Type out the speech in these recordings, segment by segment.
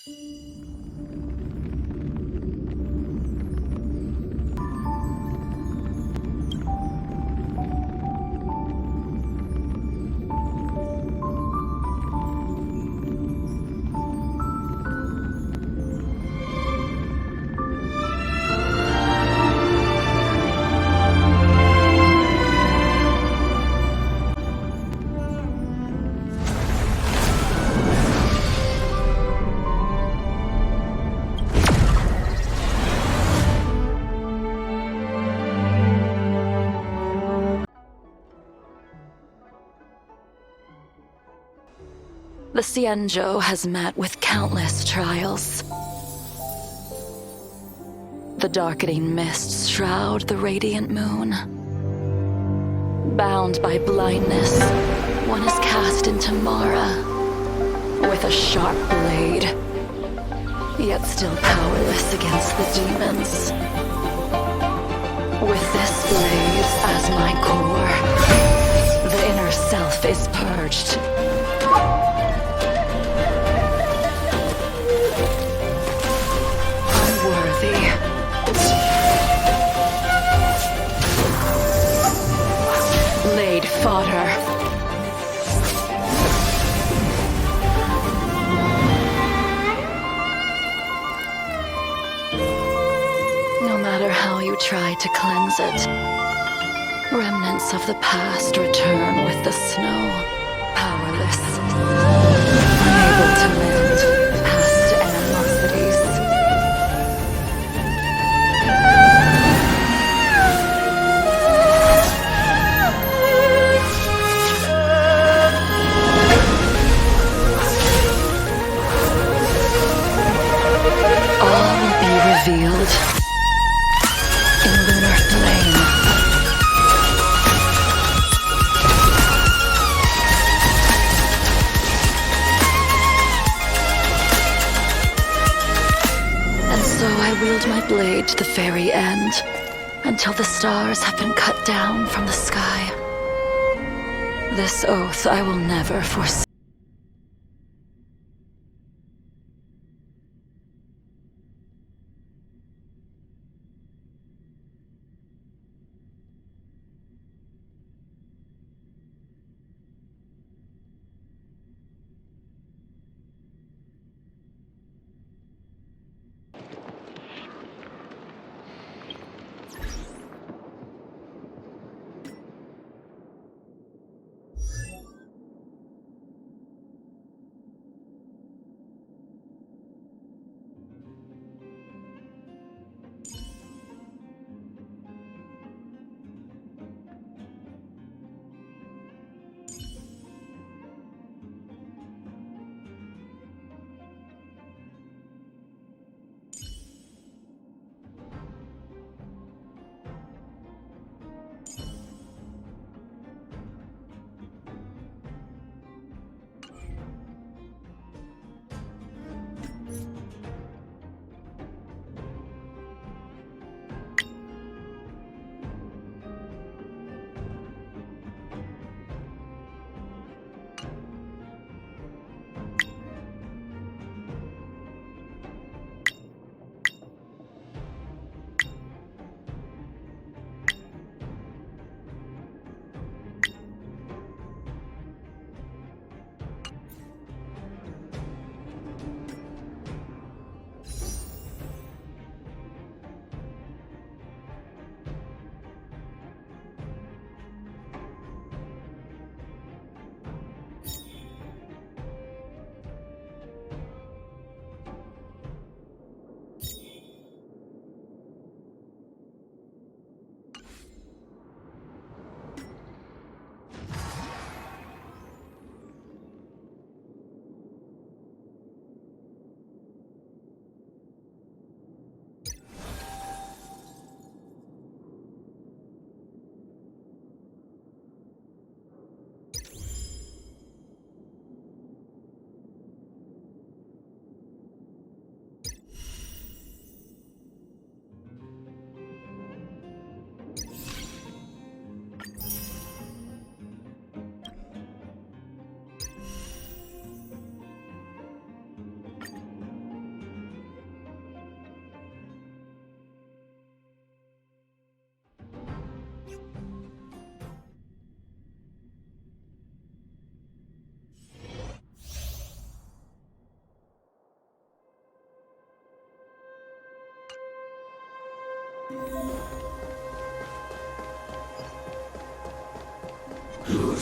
The Xianzhou has met with countless trials. The darkening mists shroud the radiant moon. Bound by blindness, one is cast into Mara with a sharp blade, yet still powerless against the demons. With this blaze as my core, the inner self is purged. Laid fodder. No matter how you try to cleanse it, remnants of the past return with the snow, powerless, unable to mend past animosities. Revealed in lunar flame. And so I wield my blade to the very end, until the stars have been cut down from the sky. This oath I will never forsake.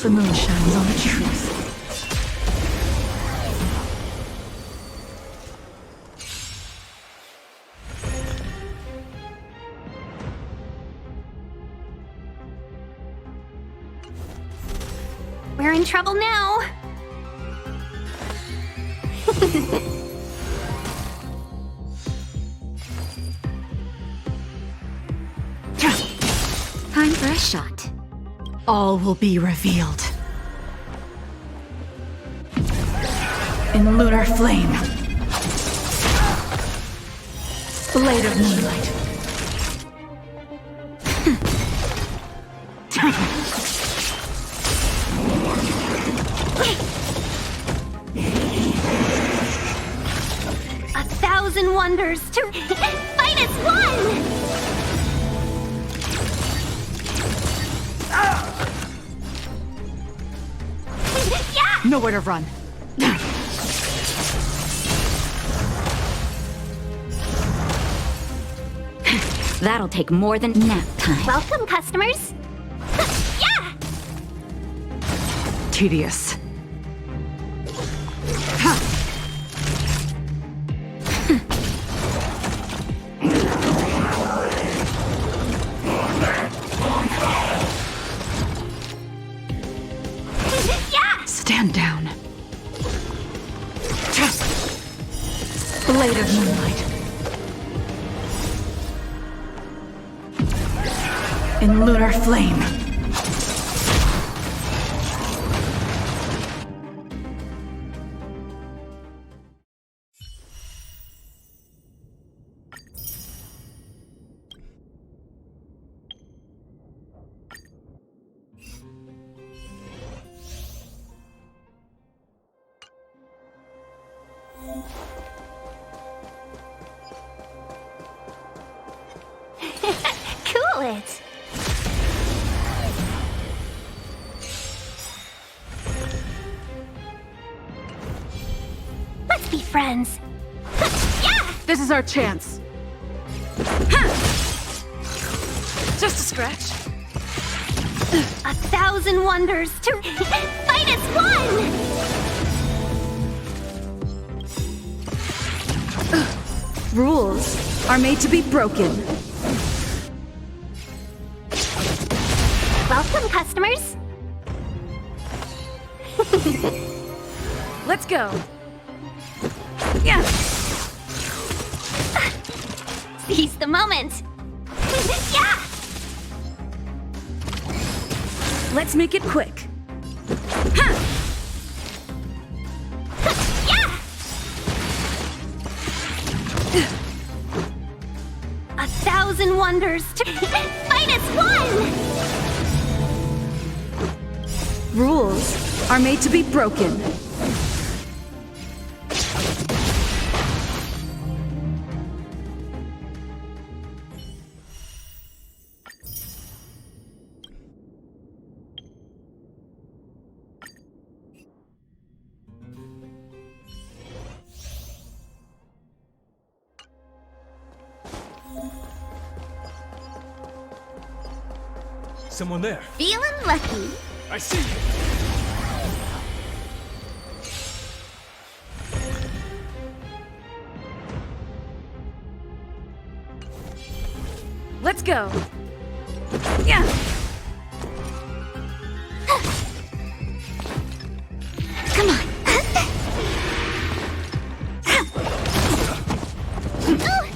The moon shines on the truth. We're in trouble now. Time for a shot. All will be revealed. In lunar flame. Blade of moonlight. 1,000 wonders to fight as one! Yeah! Nowhere to run. That'll take more than nap time. Welcome, customers. Yeah! Tedious. Yeah! Stand down. Blade of moonlight. In lunar flame. Cool it. Let's be friends. Yeah! This is our chance. Just a scratch. 1,000 wonders to fight as one! Rules are made to be broken. Welcome, customers. Let's go. Yeah. Seize the moment. Yeah! Let's make it quick. Yeah! 1,000 wonders to fight as one! Rules are made to be broken. Someone there. Feeling lucky. I see you. Let's go. Yeah. Come on.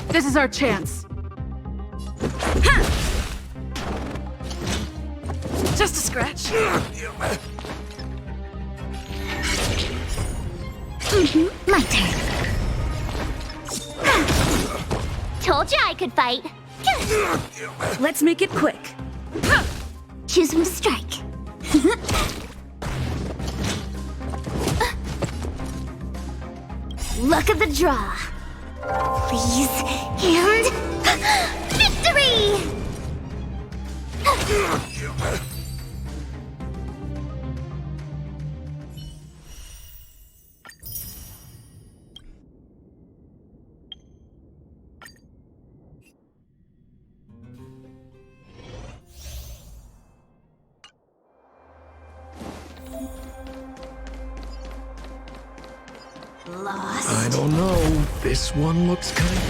This is our chance. Just a scratch. My turn. Told you I could fight. Let's make it quick. Choose when to strike. Look at the draw. Please, and victory! lost? I don't know. This one looks kind of...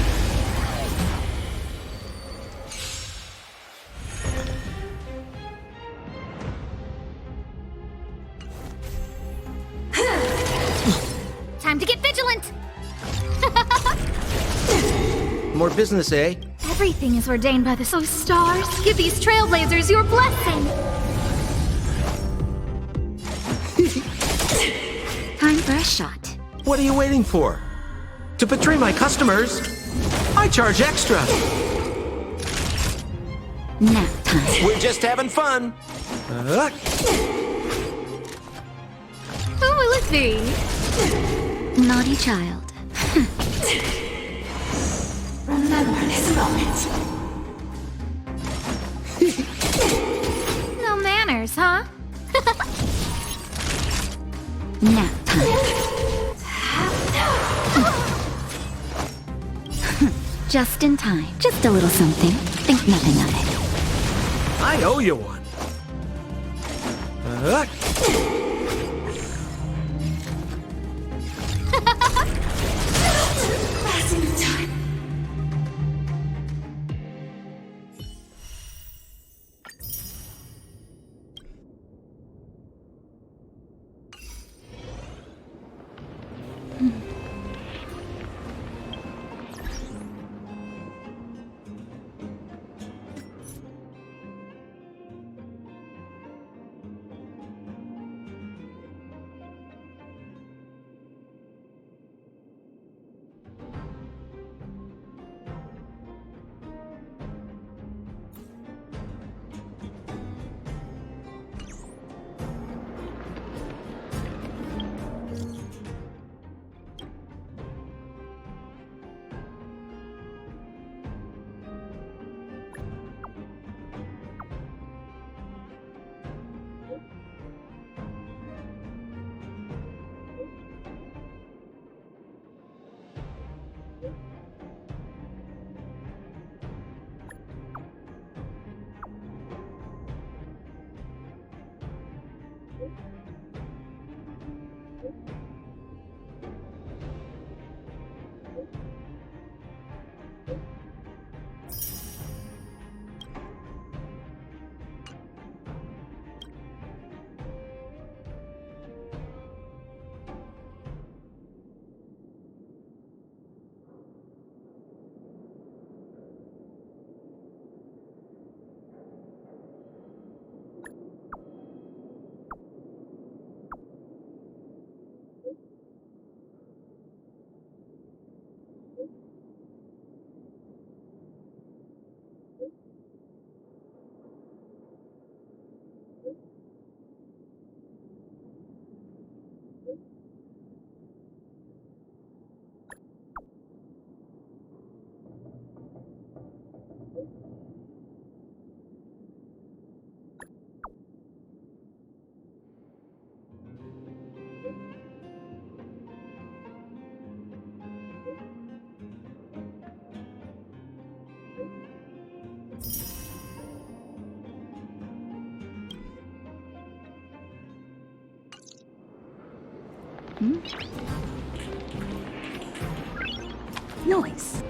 Time to get vigilant! More business, eh? Everything is ordained by the stars. Give these trailblazers your blessing! Time for a shot. What are you waiting for? To betray my customers, I charge extra. Nap time. We're just having fun. Who will it be? Naughty child. Remember this moment. No manners, huh? Nap time. Just in time. Just a little something. Think nothing of it. I owe you one. Passing the time. Noise.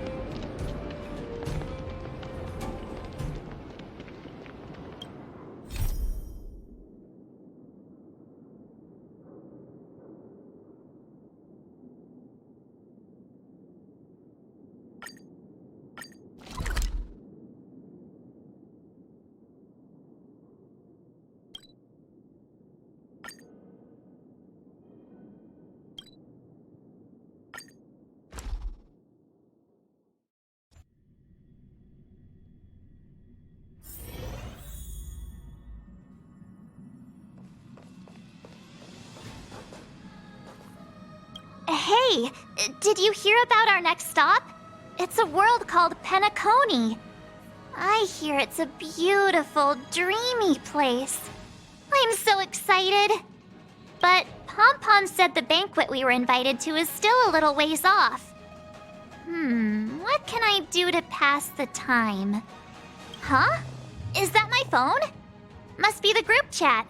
Hey, did you hear about our next stop? It's a world called Pte.Ltd. I hear it's a beautiful, dreamy place. I'm so excited. But Pom Pom said the banquet we were invited to is still a little ways off. What can I do to pass the time? Huh? Is that my phone? Must be the group chat.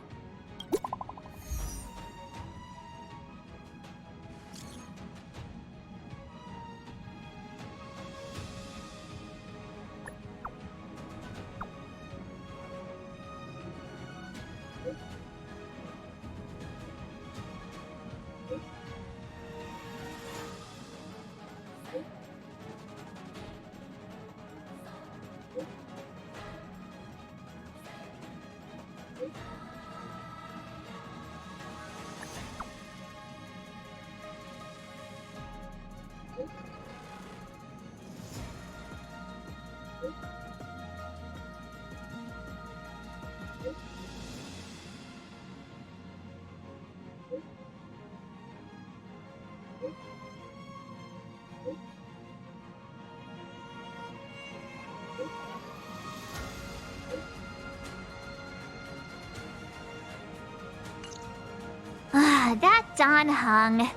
That Don Hung.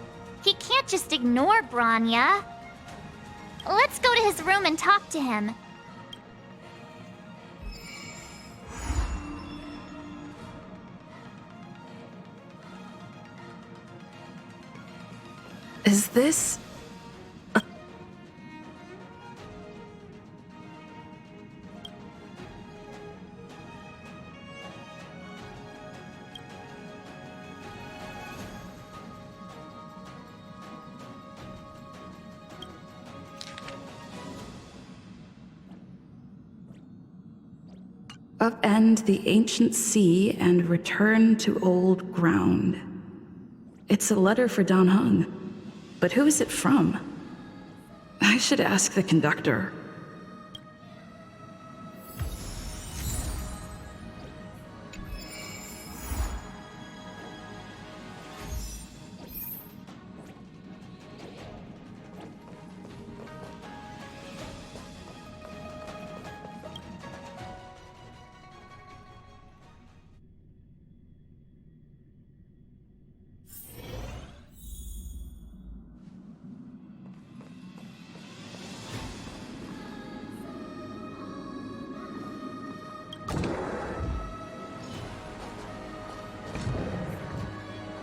He can't just ignore Branya. Let's go to his room and talk to him. Is this... Upend the ancient sea and return to old ground. It's a letter for Don Hung. But who is it from? I should ask the conductor.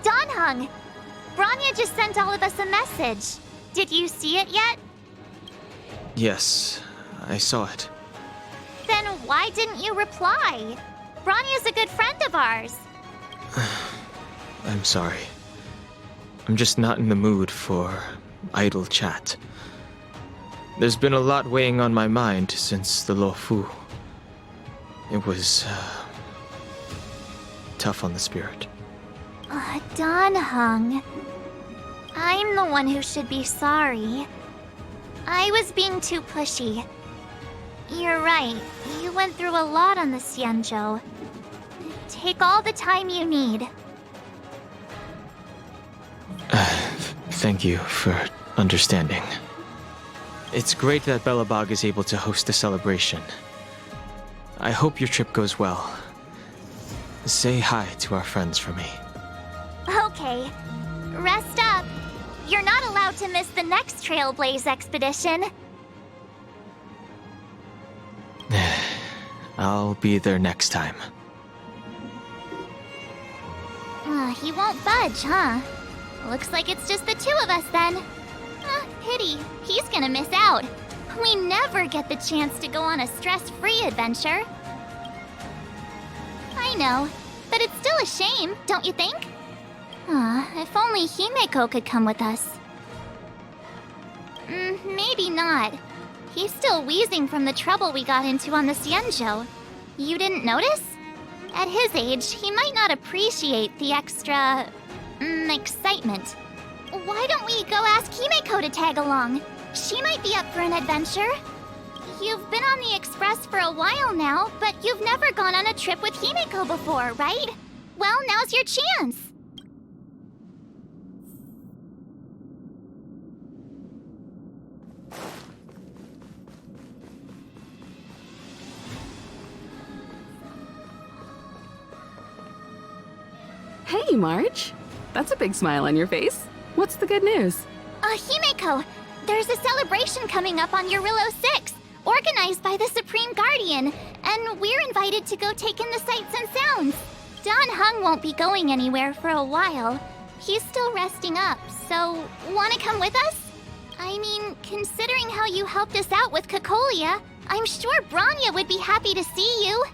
Don Hung! Branya just sent all of us a message. Did you see it yet? Yes, I saw it. Then why didn't you reply? Branya's a good friend of ours. I'm sorry. I'm just not in the mood for idle chat. There's been a lot weighing on my mind since the Lo Fu. It was tough on the spirit. Don Hung. I'm the one who should be sorry. I was being too pushy. You're right. You went through a lot on the Xianzhou. Take all the time you need. Thank you for understanding. It's great that Belobog is able to host a celebration. I hope your trip goes well. Say hi to our friends for me. Okay. Rest up. You're not allowed to miss the next Trailblaze expedition. I'll be there next time. He won't budge, huh? Looks like it's just the two of us then. Pity. He's gonna miss out. We never get the chance to go on a stress-free adventure. I know, but it's still a shame, don't you think? If only Himeko could come with us. Maybe not. He's still wheezing from the trouble we got into on the Xianzhou. You didn't notice? At his age, he might not appreciate the extra... excitement. Why don't we go ask Himeko to tag along? She might be up for an adventure. You've been on the Express for a while now, but you've never gone on a trip with Himeko before, right? Well, now's your chance. Hey, March. That's a big smile on your face. What's the good news? Himeko, there's a celebration coming up on Eurillo 6, organized by the Supreme Guardian, and we're invited to go take in the sights and sounds. Don Hung won't be going anywhere for a while. He's still resting up, so wanna come with us? I mean, considering how you helped us out with Cocolia, I'm sure Branya would be happy to see you.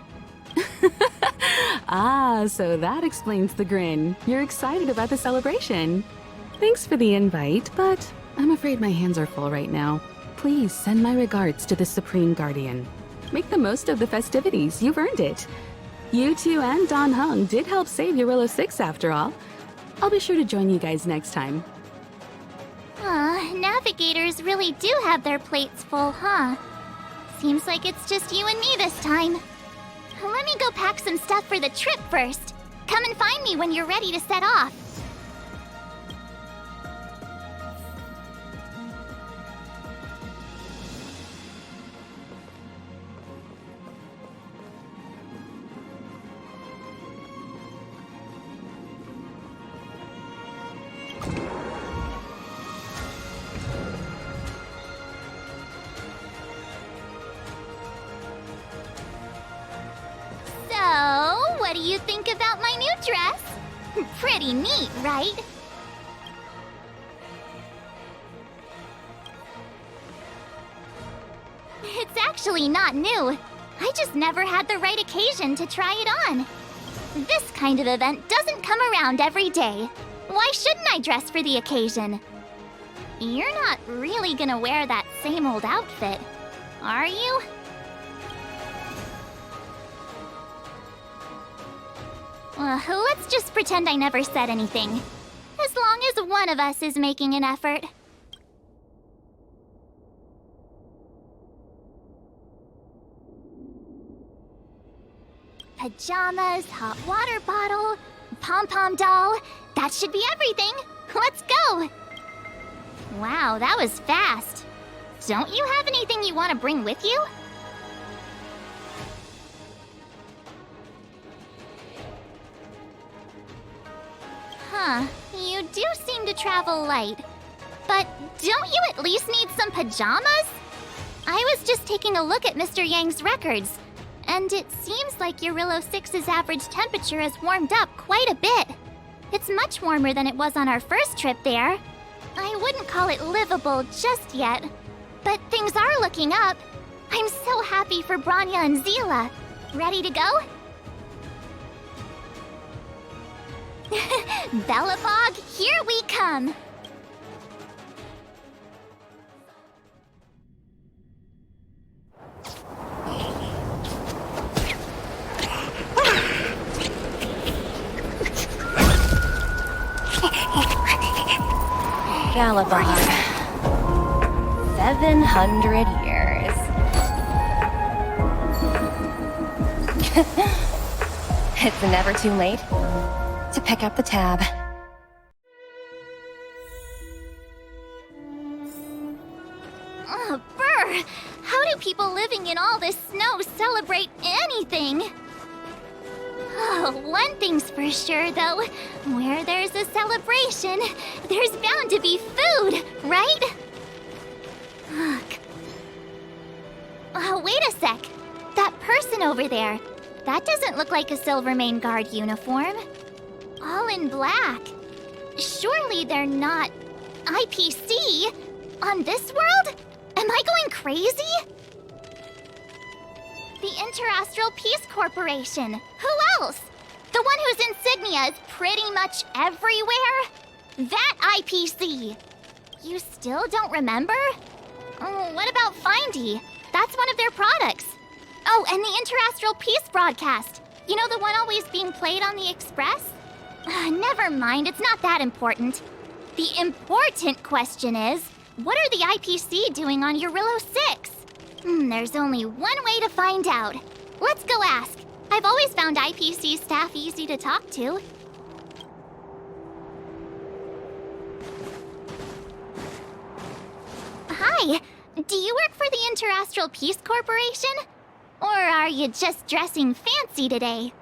So that explains the grin. You're excited about the celebration. Thanks for the invite, but I'm afraid my hands are full right now. Please send my regards to the Supreme Guardian. Make the most of the festivities. You've earned it. You two and Don Hung did help save Eurillo 6 after all. I'll be sure to join you guys next time. Navigators really do have their plates full, huh? Seems like it's just you and me this time. Let me go pack some stuff for the trip first. Come and find me when you're ready to set off. Pretty neat, right? It's actually not new. I just never had the right occasion to try it on. This kind of event doesn't come around every day. Why shouldn't I dress for the occasion? You're not really gonna wear that same old outfit, are you? Let's just pretend I never said anything. As long as one of us is making an effort. Pajamas, hot water bottle, pom-pom doll. That should be everything. Let's go. Wow, that was fast. Don't you have anything you want to bring with you? Huh, you do seem to travel light. But don't you at least need some pajamas? I was just taking a look at Mr. Yang's records, and it seems like Eurillo 6's average temperature has warmed up quite a bit. It's much warmer than it was on our first trip there. I wouldn't call it livable just yet, but things are looking up. I'm so happy for Branya and Zila. Ready to go? Belobog, here we come! Belobog. 700 years. It's never too late to pick up the tab. Brr! How do people living in all this snow celebrate anything? Oh, one thing's for sure, though. Where there's a celebration, there's bound to be food, right? Look. Oh, wait a sec. That person over there. That doesn't look like a Silvermane Guard uniform. All in black. Surely they're not IPC on this world? Am I going crazy? The Interastral Peace Corporation. Who else? The one whose insignia is pretty much everywhere? That IPC. You still don't remember? What about Findy? That's one of their products. Oh, and the Interastral Peace broadcast. You know the one always being played on the Express? Never mind, it's not that important. The important question is, what are the IPC doing on Eurillo 6? There's only one way to find out. Let's go ask. I've always found IPC staff easy to talk to. Hi, do you work for the Interastral Peace Corporation? Or are you just dressing fancy today?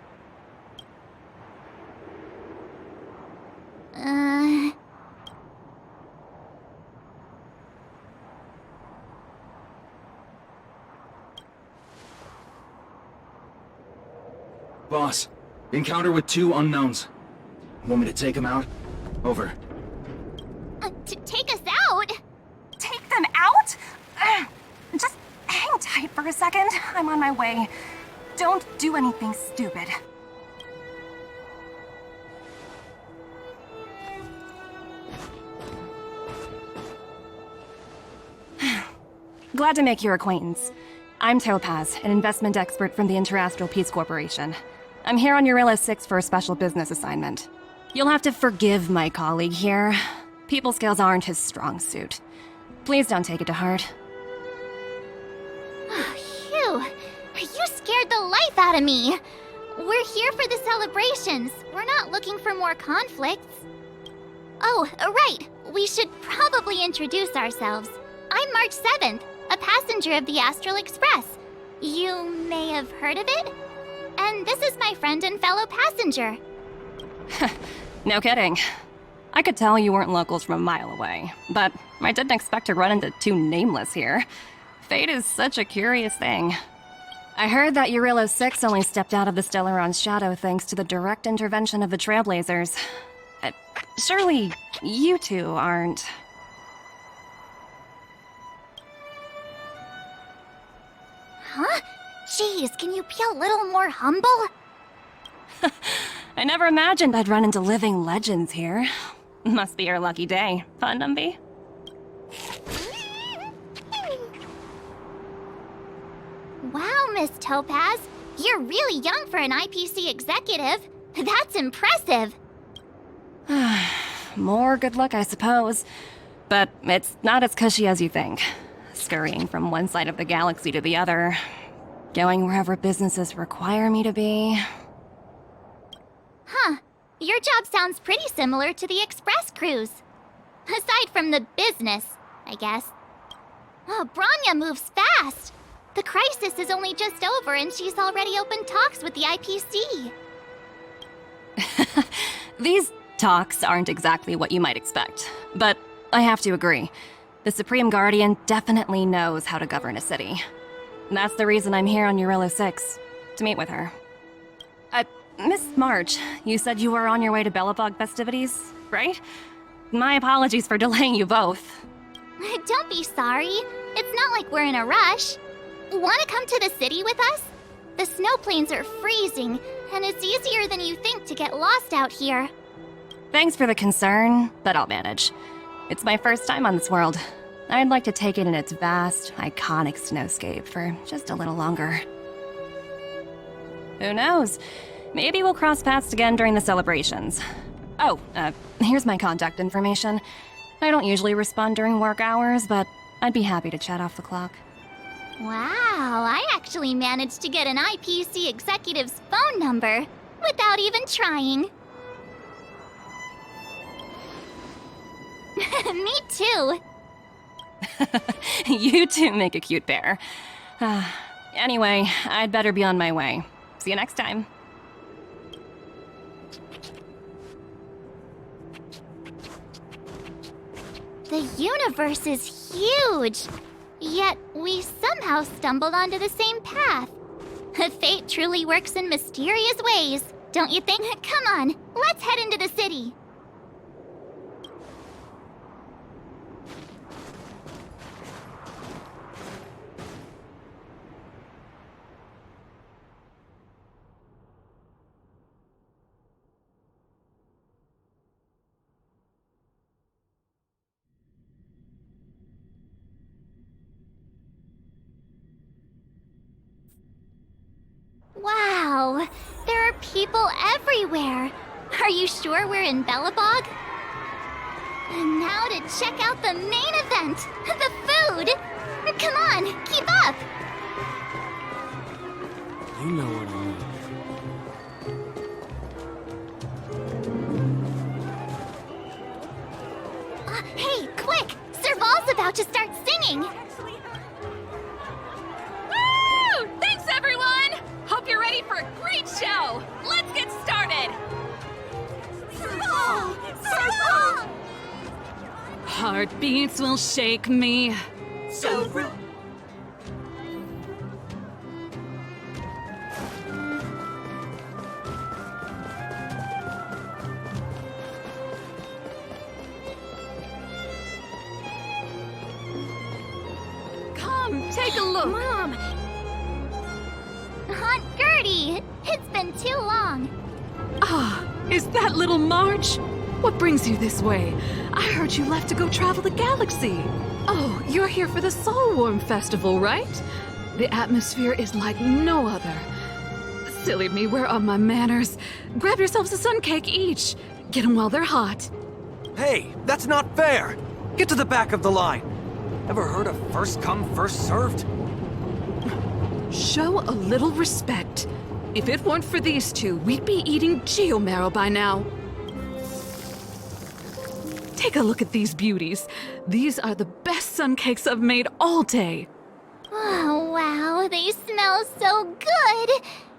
Boss, encounter with 2 unknowns. Want me to take them out? Over. To take us out? Take them out? Just hang tight for a second. I'm on my way. Don't do anything stupid. Glad to make your acquaintance. I'm Topaz, an investment expert from the Interastral Peace Corporation. I'm here on Eurillo 6 for a special business assignment. You'll have to forgive my colleague here. People skills aren't his strong suit. Please don't take it to heart. Phew, you scared the life out of me. We're here for the celebrations. We're not looking for more conflicts. Oh, right. We should probably introduce ourselves. I'm March 7th, a passenger of the Astral Express. You may have heard of it? And this is my friend and fellow passenger. No kidding. I could tell you weren't locals from a mile away, but I didn't expect to run into 2 nameless here. Fate is such a curious thing. I heard that Eurillo 6 only stepped out of the Stellaron's shadow thanks to the direct intervention of the Trailblazers. Surely you two aren't... Huh? Jeez, can you be a little more humble? I never imagined I'd run into living legends here. Must be your lucky day, huh, Numby? Wow, Miss Topaz. You're really young for an IPC executive. That's impressive. More good luck, I suppose. But it's not as cushy as you think. Scurrying from one side of the galaxy to the other. Going wherever businesses require me to be. Huh. Your job sounds pretty similar to the express cruise. Aside from the business, I guess. Oh, Branya moves fast. The crisis is only just over and she's already opened talks with the IPC. These talks aren't exactly what you might expect. But I have to agree. The Supreme Guardian definitely knows how to govern a city. That's the reason I'm here on Eurilla 6, to meet with her. Miss March, you said you were on your way to Belobog festivities, right? My apologies for delaying you both. Don't be sorry. It's not like we're in a rush. Want to come to the city with us? The snow plains are freezing, and it's easier than you think to get lost out here. Thanks for the concern, but I'll manage. It's my first time on this world. I'd like to take it in its vast, iconic snowscape for just a little longer. Who knows? Maybe we'll cross paths again during the celebrations. Oh, here's my contact information. I don't usually respond during work hours, but I'd be happy to chat off the clock. Wow, I actually managed to get an IPC executive's phone number without even trying. Me too. You two make a cute pair. Anyway, I'd better be on my way. See you next time. The universe is huge, yet we somehow stumbled onto the same path. Fate truly works in mysterious ways, don't you think? Come on, let's head into the city. Wow, there are people everywhere. Are you sure we're in Belobog? And now to check out the main event, the food. Come on, keep up. You know what I mean. Hey, quick! Serval's about to start singing. Woo! Thanks, everyone! Hope you're ready for a great show! Let's get started! Serval! Serval! Heartbeats will shake me. So rude. Come, take a look. Mom! Aunt Gertie! It's been too long. Ah, is that little March? What brings you this way? I heard you left to go travel the galaxy. Oh, you're here for the Soulworm Festival, right? The atmosphere is like no other. Silly me, where are my manners? Grab yourselves a sun cake each. Get them while they're hot. Hey, that's not fair! Get to the back of the line! Ever heard of first come, first served? Show a little respect. If it weren't for these two, we'd be eating geomarrow by now. Take a look at these beauties. These are the best sun cakes I've made all day. Oh, wow, they smell so good.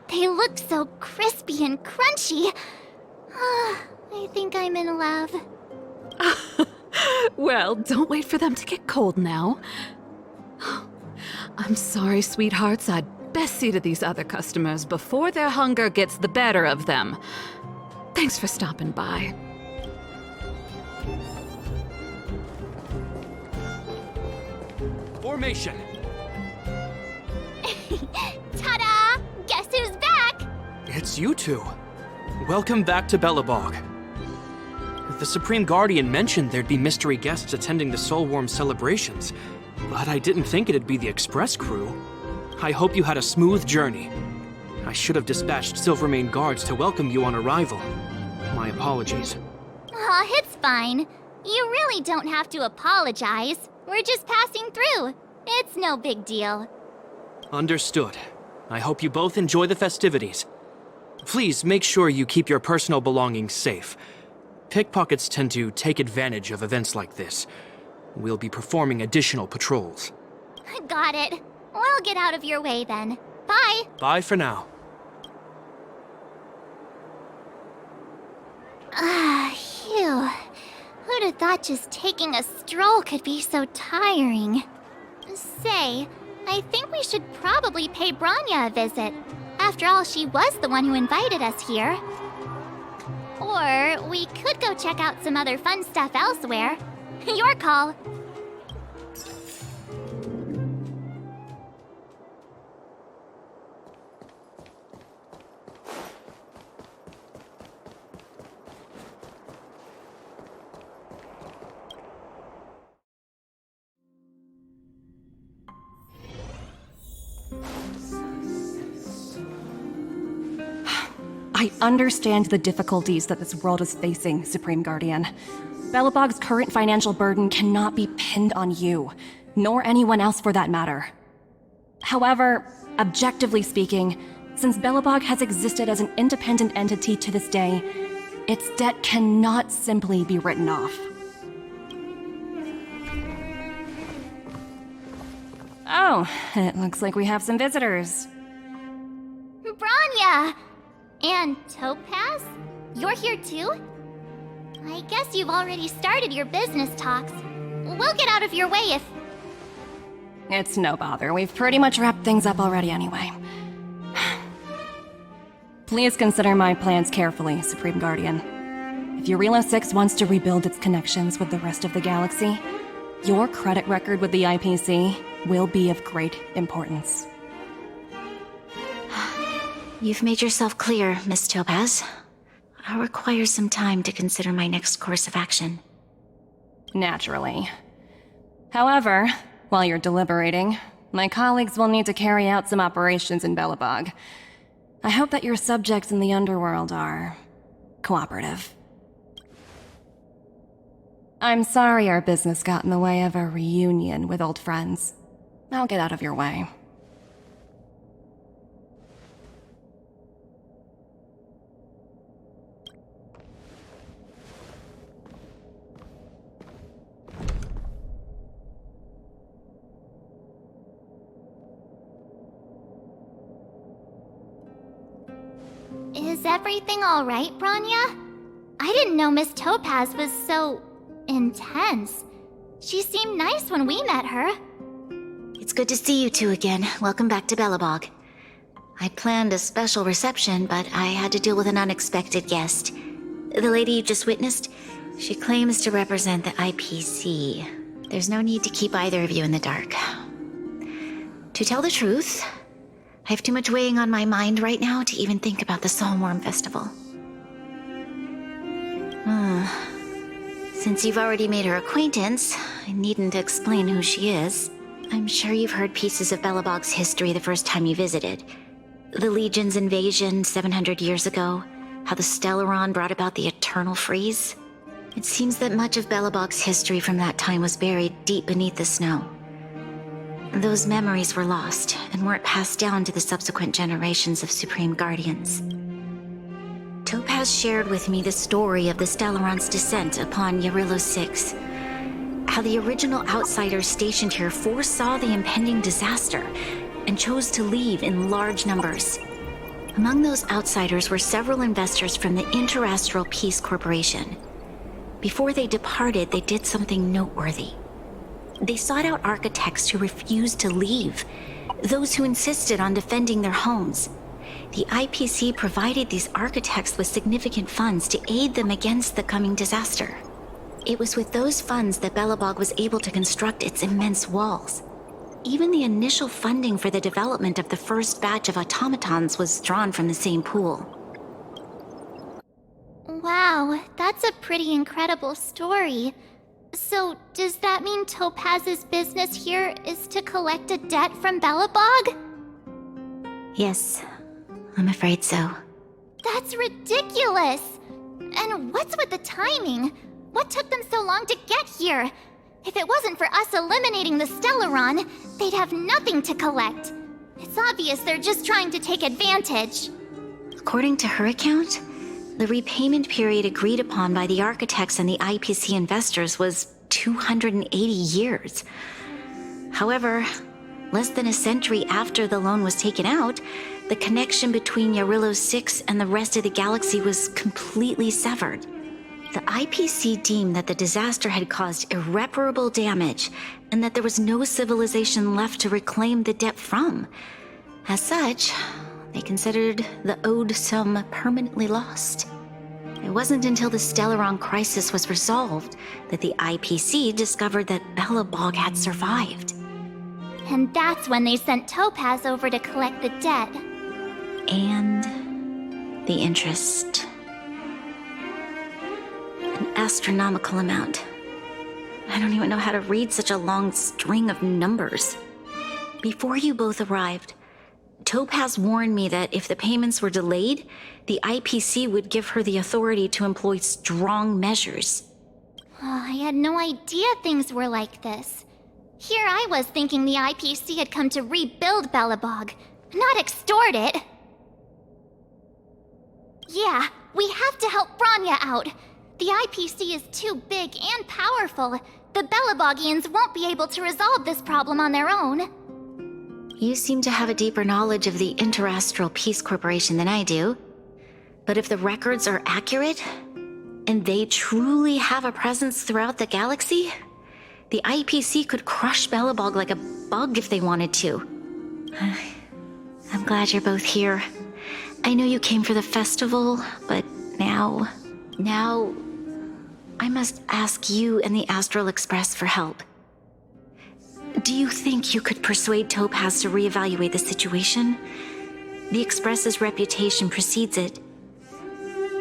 They look so crispy and crunchy. I think I'm in love. Well, don't wait for them to get cold now. I'm sorry, sweethearts. I'd best see to these other customers before their hunger gets the better of them. Thanks for stopping by. Formation! Ta-da! Guess who's back? It's you two. Welcome back to Belobog. The Supreme Guardian mentioned there'd be mystery guests attending the Soulworm celebrations, but I didn't think it'd be the Express crew. I hope you had a smooth journey. I should have dispatched Silvermane guards to welcome you on arrival. My apologies. Aw, it's fine. You really don't have to apologize. We're just passing through. It's no big deal. Understood. I hope you both enjoy the festivities. Please make sure you keep your personal belongings safe. Pickpockets tend to take advantage of events like this. We'll be performing additional patrols. Got it. We'll get out of your way then. Bye. Bye for now. Phew. Who'd have thought just taking a stroll could be so tiring? Say, I think we should probably pay Bronya a visit. After all, she was the one who invited us here. Or we could go check out some other fun stuff elsewhere. Your call. I understand the difficulties that this world is facing, Supreme Guardian. Belobog's current financial burden cannot be pinned on you, nor anyone else for that matter. However, objectively speaking, since Belobog has existed as an independent entity to this day, its debt cannot simply be written off. Oh, it looks like we have some visitors. Bronya! And Topaz? You're here too? I guess you've already started your business talks. We'll get out of your way if... It's no bother. We've pretty much wrapped things up already anyway. Please consider my plans carefully, Supreme Guardian. If Eurela 6 wants to rebuild its connections with the rest of the galaxy, your credit record with the IPC will be of great importance. You've made yourself clear, Miss Topaz. I'll require some time to consider my next course of action. Naturally. However, while you're deliberating, my colleagues will need to carry out some operations in Belobog. I hope that your subjects in the underworld are... cooperative. I'm sorry our business got in the way of a reunion with old friends. I'll get out of your way. Is everything alright, Bronya? I didn't know Miss Topaz was so... intense. She seemed nice when we met her. It's good to see you two again. Welcome back to Belobog. I planned a special reception, but I had to deal with an unexpected guest. The lady you just witnessed, she claims to represent the IPC. There's no need to keep either of you in the dark. To tell the truth, I have too much weighing on my mind right now to even think about the Soulworm Festival. Since you've already made her acquaintance, I needn't explain who she is. I'm sure you've heard pieces of Belobog's history the first time you visited. The Legion's invasion 700 years ago, how the Stellaron brought about the Eternal Freeze. It seems that much of Belobog's history from that time was buried deep beneath the snow. Those memories were lost and weren't passed down to the subsequent generations of Supreme Guardians. Topaz shared with me the story of the Stellaron's descent upon Eurela 6. How the original outsiders stationed here foresaw the impending disaster and chose to leave in large numbers. Among those outsiders were several investors from the Interastral Peace Corporation. Before they departed, they did something noteworthy. They sought out architects who refused to leave, those who insisted on defending their homes. The IPC provided these architects with significant funds to aid them against the coming disaster. It was with those funds that Belobog was able to construct its immense walls. Even the initial funding for the development of the first batch of automatons was drawn from the same pool. Wow, that's a pretty incredible story. So, does that mean Topaz's business here is to collect a debt from Belobog? Yes, I'm afraid so. That's ridiculous! And what's with the timing? What took them so long to get here? If it wasn't for us eliminating the Stellaron, they'd have nothing to collect. It's obvious they're just trying to take advantage. According to her account, the repayment period agreed upon by the architects and the IPC investors was 280 years. However, less than a century after the loan was taken out, the connection between Yarillo 6 and the rest of the galaxy was completely severed. The IPC deemed that the disaster had caused irreparable damage and that there was no civilization left to reclaim the debt from. As such, they considered the owed sum permanently lost. It wasn't until the Stellaron crisis was resolved that the IPC discovered that Belobog had survived. And that's when they sent Topaz over to collect the debt. And the interest. An astronomical amount. I don't even know how to read such a long string of numbers. Before you both arrived, Topaz warned me that if the payments were delayed, the IPC would give her the authority to employ strong measures. Oh, I had no idea things were like this. Here I was thinking the IPC had come to rebuild Belobog, not extort it. Yeah, we have to help Bronya out. The IPC is too big and powerful. The Belobogians won't be able to resolve this problem on their own. You seem to have a deeper knowledge of the Interastral Peace Corporation than I do. But if the records are accurate, and they truly have a presence throughout the galaxy, the IPC could crush Belobog like a bug if they wanted to. I'm glad you're both here. I know you came for the festival, but now I must ask you and the Astral Express for help. Do you think you could persuade Topaz to reevaluate the situation? The Express's reputation precedes it.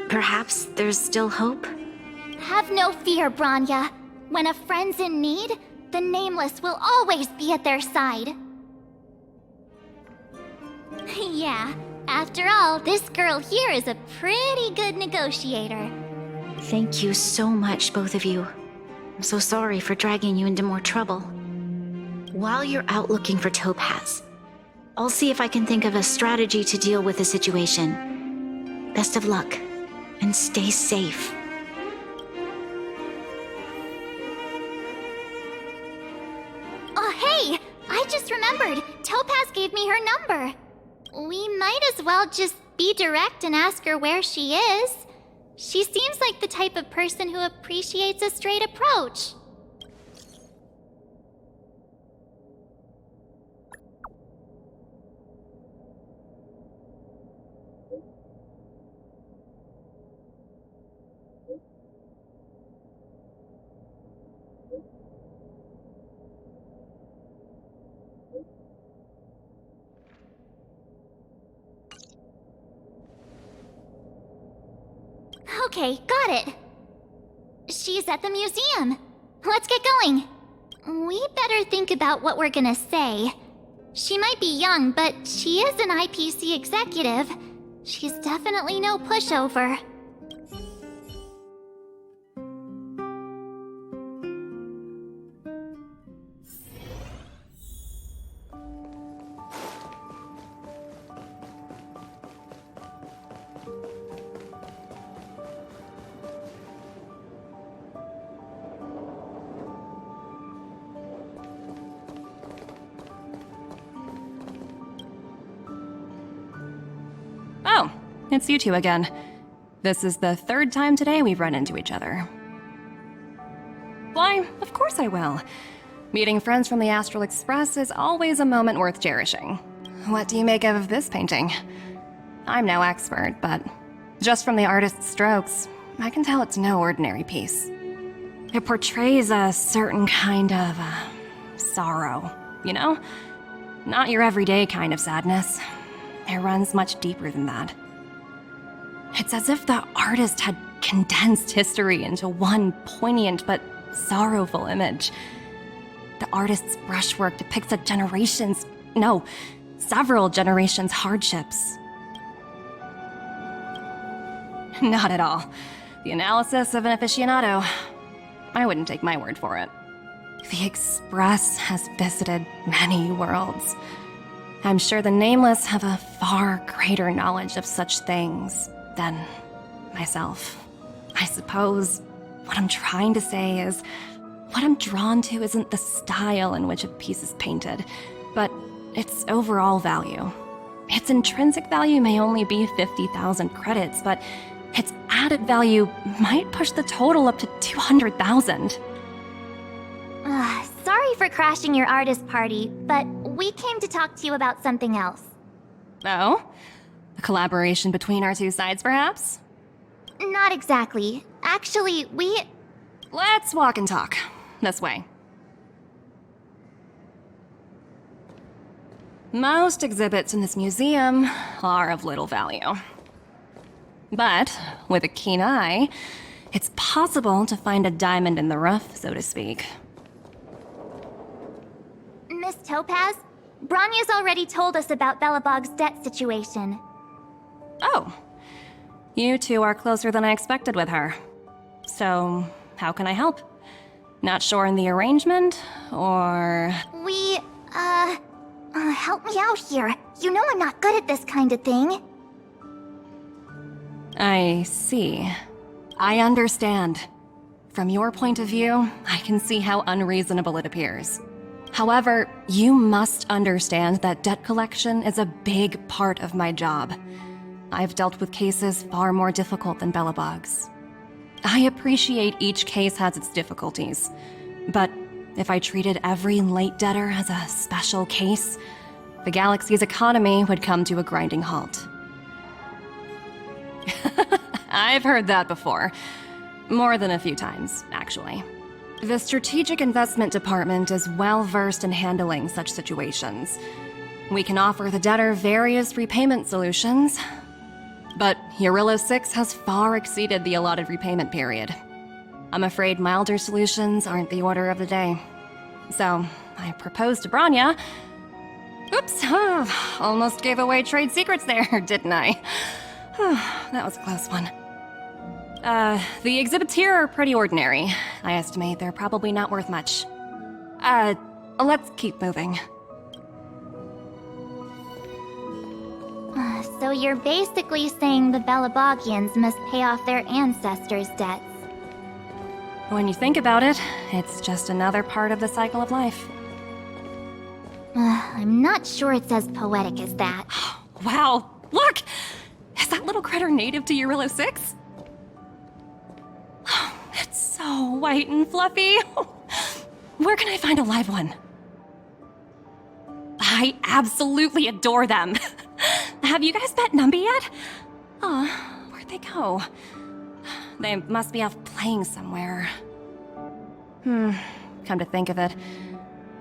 Perhaps there's still hope? Have no fear, Bronya. When a friend's in need, the Nameless will always be at their side. Yeah, after all, this girl here is a pretty good negotiator. Thank you so much, both of you. I'm so sorry for dragging you into more trouble. While you're out looking for Topaz, I'll see if I can think of a strategy to deal with the situation. Best of luck, and stay safe. Oh, hey! I just remembered. Topaz gave me her number. We might as well just be direct and ask her where she is. She seems like the type of person who appreciates a straight approach. Okay, got it. She's at the museum. Let's get going. We better think about what we're gonna say. She might be young, but she is an IPC executive. She's definitely no pushover. Oh, it's you two again. This is the third time today we've run into each other. Why, of course I will. Meeting friends from the Astral Express is always a moment worth cherishing. What do you make of this painting? I'm no expert, but just from the artist's strokes, I can tell it's no ordinary piece. It portrays a certain kind of sorrow, you know? Not your everyday kind of sadness. It runs much deeper than that. It's as if the artist had condensed history into one poignant but sorrowful image. The artist's brushwork depicts several generations' hardships. Not at all. The analysis of an aficionado. I wouldn't take my word for it. The Express has visited many worlds. I'm sure the Nameless have a far greater knowledge of such things than myself. I suppose what I'm trying to say is, what I'm drawn to isn't the style in which a piece is painted, but its overall value. Its intrinsic value may only be 50,000 credits, but its added value might push the total up to 200,000. Sorry for crashing your artist party, but we came to talk to you about something else. Oh? A collaboration between our two sides, perhaps? Not exactly. Actually, Let's walk and talk. This way. Most exhibits in this museum are of little value. But, with a keen eye, it's possible to find a diamond in the rough, so to speak. Miss Topaz, Bronya's already told us about Belobog's debt situation. Oh. You two are closer than I expected with her. So, how can I help? Not sure in the arrangement, or... Help me out here. You know I'm not good at this kind of thing. I see. I understand. From your point of view, I can see how unreasonable it appears. However, you must understand that debt collection is a big part of my job. I've dealt with cases far more difficult than Belobog's. I appreciate each case has its difficulties, but if I treated every late debtor as a special case, the galaxy's economy would come to a grinding halt. I've heard that before. More than a few times, actually. The Strategic Investment Department is well versed in handling such situations. We can offer the debtor various repayment solutions, but Eurilo 6 has far exceeded the allotted repayment period. I'm afraid milder solutions aren't the order of the day. So, I proposed to Bronya. Oops, almost gave away trade secrets there, didn't I? That was a close one. The exhibits here are pretty ordinary. I estimate they're probably not worth much. Let's keep moving. So you're basically saying the Belobogians must pay off their ancestors' debts. When you think about it, it's just another part of the cycle of life. I'm not sure it's as poetic as that. Wow, look! Is that little critter native to Eurilo 6? It's so white and fluffy. Where can I find a live one? I absolutely adore them. Have you guys met Numby yet? Oh, where'd they go? They must be off playing somewhere. Come to think of it,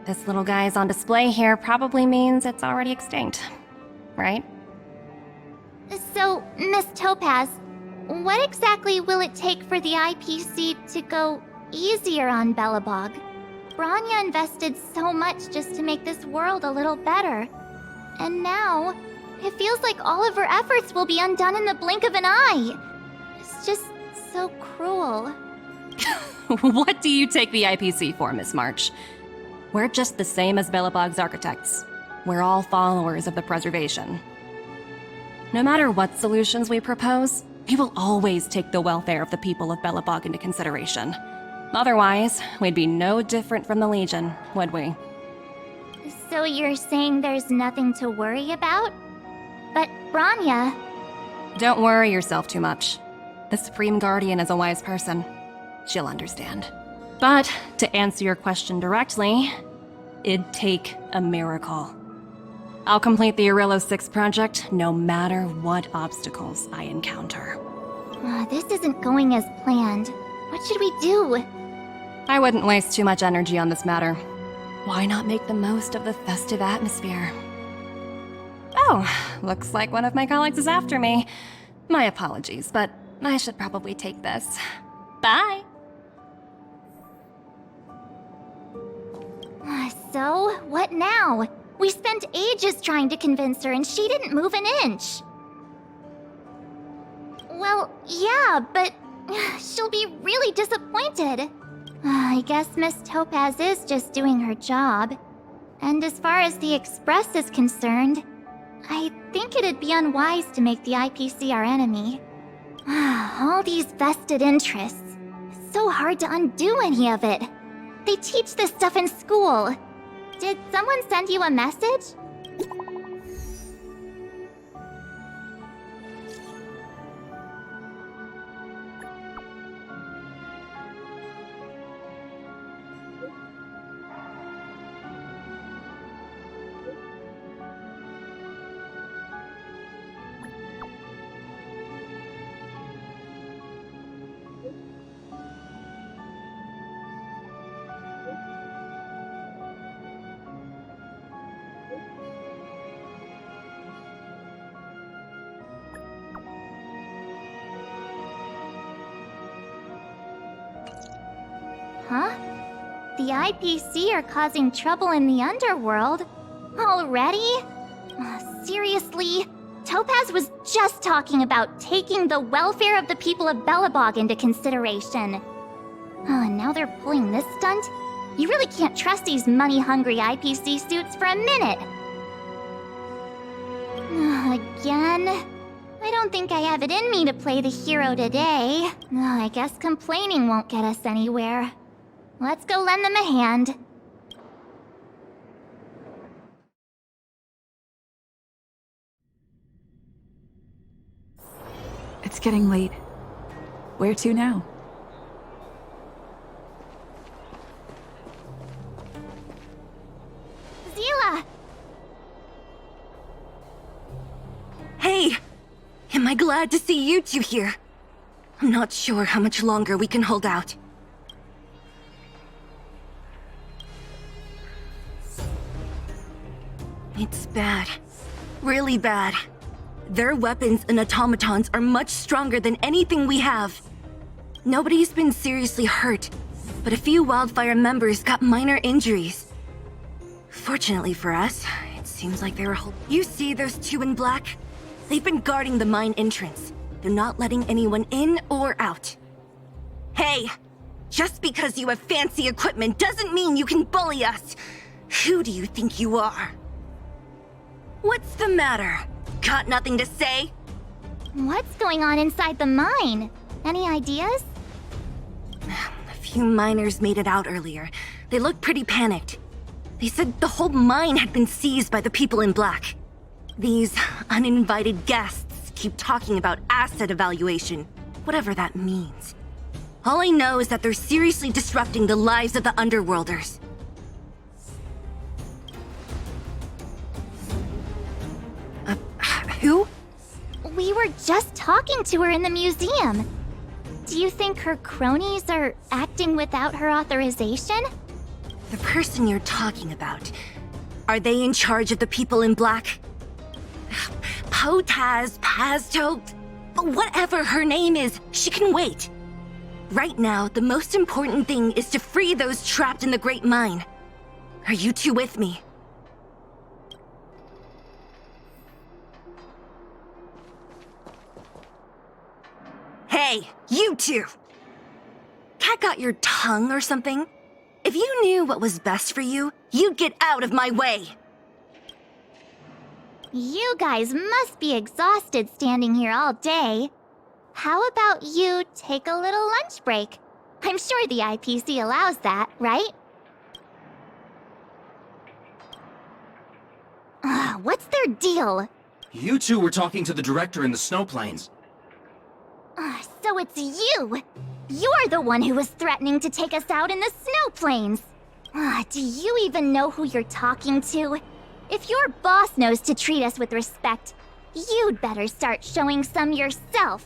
this little guy's on display here probably means it's already extinct, right? So, Miss Topaz, what exactly will it take for the IPC to go easier on Belobog? Bronya invested so much just to make this world a little better. And now, it feels like all of her efforts will be undone in the blink of an eye. It's just so cruel. What do you take the IPC for, Miss March? We're just the same as Belobog's architects. We're all followers of the preservation. No matter what solutions we propose, we will always take the welfare of the people of Belobog into consideration. Otherwise, we'd be no different from the Legion, would we? So you're saying there's nothing to worry about? But Bronya... Don't worry yourself too much. The Supreme Guardian is a wise person. She'll understand. But, to answer your question directly, it'd take a miracle. I'll complete the Eurilo 6 project no matter what obstacles I encounter. This isn't going as planned. What should we do? I wouldn't waste too much energy on this matter. Why not make the most of the festive atmosphere? Oh, looks like one of my colleagues is after me. My apologies, but I should probably take this. Bye! So, what now? We spent ages trying to convince her and she didn't move an inch. Well, yeah, but she'll be really disappointed. I guess Miss Topaz is just doing her job. And as far as the Express is concerned, I think it'd be unwise to make the IPC our enemy. All these vested interests. It's so hard to undo any of it. They teach this stuff in school. Did someone send you a message? Huh? The IPC are causing trouble in the underworld? Already? Seriously? Topaz was just talking about taking the welfare of the people of Belobog into consideration. And now they're pulling this stunt? You really can't trust these money-hungry IPC suits for a minute. Again? I don't think I have it in me to play the hero today. I guess complaining won't get us anywhere. Let's go lend them a hand. It's getting late. Where to now? Zila! Hey! Am I glad to see you two here? I'm not sure how much longer we can hold out. It's bad. Really bad. Their weapons and automatons are much stronger than anything we have. Nobody's been seriously hurt, but a few Wildfire members got minor injuries. Fortunately for us, it seems like they were You see those two in black? They've been guarding the mine entrance. They're not letting anyone in or out. Hey! Just because you have fancy equipment doesn't mean you can bully us! Who do you think you are? What's the matter? Got nothing to say? What's going on inside the mine? Any ideas? A few miners made it out earlier. They looked pretty panicked. They said the whole mine had been seized by the people in black. These uninvited guests keep talking about asset evaluation, whatever that means. All I know is that they're seriously disrupting the lives of the Underworlders. Who? We were just talking to her in the museum. Do you think her cronies are acting without her authorization? The person you're talking about. Are they in charge of the people in black? Potaz, Pazto, whatever her name is, she can wait. Right now, the most important thing is to free those trapped in the Great Mine. Are you two with me? Hey, you two! Cat got your tongue or something? If you knew what was best for you, you'd get out of my way! You guys must be exhausted standing here all day. How about you take a little lunch break? I'm sure the IPC allows that, right? What's their deal? You two were talking to the director in the snow plains. So it's you! You're the one who was threatening to take us out in the snow plains! Do you even know who you're talking to? If your boss knows to treat us with respect, you'd better start showing some yourself.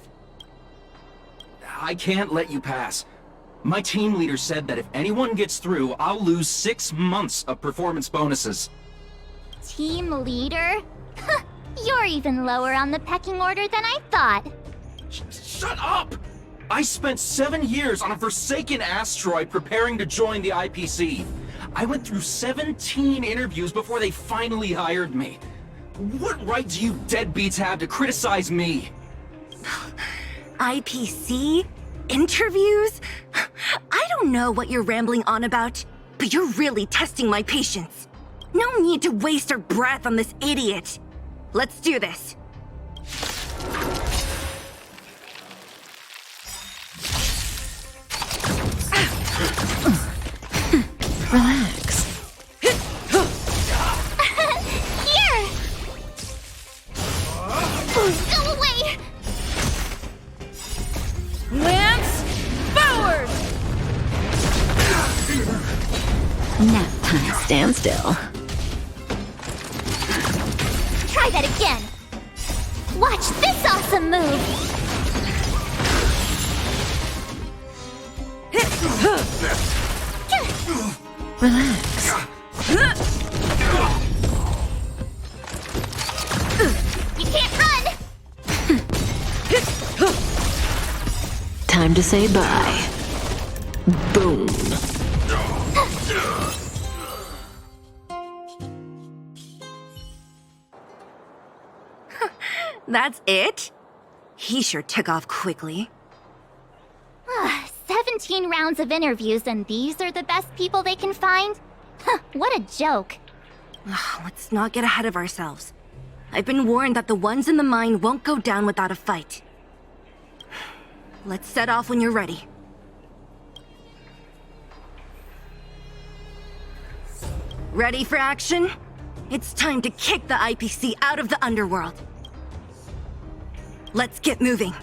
I can't let you pass. My team leader said that if anyone gets through, I'll lose 6 months of performance bonuses. Team leader? You're even lower on the pecking order than I thought. Shut up! I spent 7 years on a forsaken asteroid preparing to join the IPC. I went through 17 interviews before they finally hired me. What right do you deadbeats have to criticize me? IPC? Interviews? I don't know what you're rambling on about, but you're really testing my patience. No need to waste our breath on this idiot. Let's do this. Relax. Here! Go away! Lance, forward! Nap time. Stand still. Try that again. Watch this awesome move! Relax. You can't run! Time to say bye. Boom. That's it? He sure took off quickly. 17 rounds of interviews and these are the best people they can find? What a joke. Let's not get ahead of ourselves. I've been warned that the ones in the mine won't go down without a fight. Let's set off when you're ready. Ready for action? It's time to kick the IPC out of the underworld. Let's get moving.